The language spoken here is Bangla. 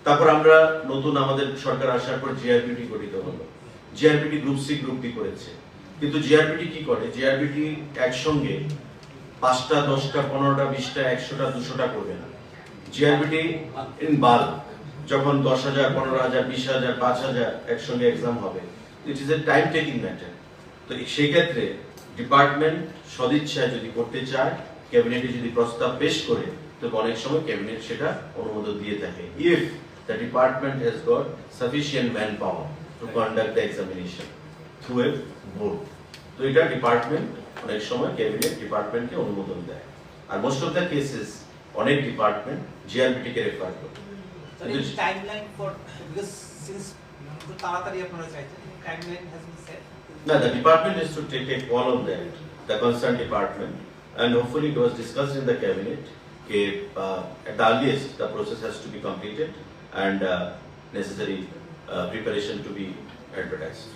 তারপর আমরা নতুন আমাদের সরকার আসার পর জিআরপিটি গঠিত হলো। GRPT group C group D করেছে, কিন্তু জিআরপিটি কি করে, জিআরপিটি একসঙ্গে 5টা 10টা 15টা 20টা 100টা 200টা করবে না। জিআরপিটি ইন বাল্ক, যখন 10,000 15,000 20,000 5,000 একসঙ্গে এক্সাম হবে, it is a time taking matter. তো সেই ক্ষেত্রে ডিপার্টমেন্ট সদিচ্ছায় যদি করতে চায়, ক্যাবিনেটে যদি প্রস্তাব পেশ করে, তো অনেক সময় ক্যাবিনেট সেটা অনুমোদন দিয়ে থাকে, if the department has got sufficient man power to conduct the examination through a board. তো এটা ডিপার্টমেন্ট অনেক সময় ক্যাবিনেট ডিপার্টমেন্টকে অনুমোদন দেয়। আর মোস্ট অফ দ্য কেসেস অনেক ডিপার্টমেন্ট জিআরপিটি কে রেফার করে। টাইমলাইন ফর বিকজ সিন্স তাড়াতাড়ি আপনারা চাইছেন, timeline has been set. No, the department is to take a call on that, the concerned department, and hopefully it was discussed in the cabinet. At the earliest, the process has to be completed and necessary preparation to be advertised.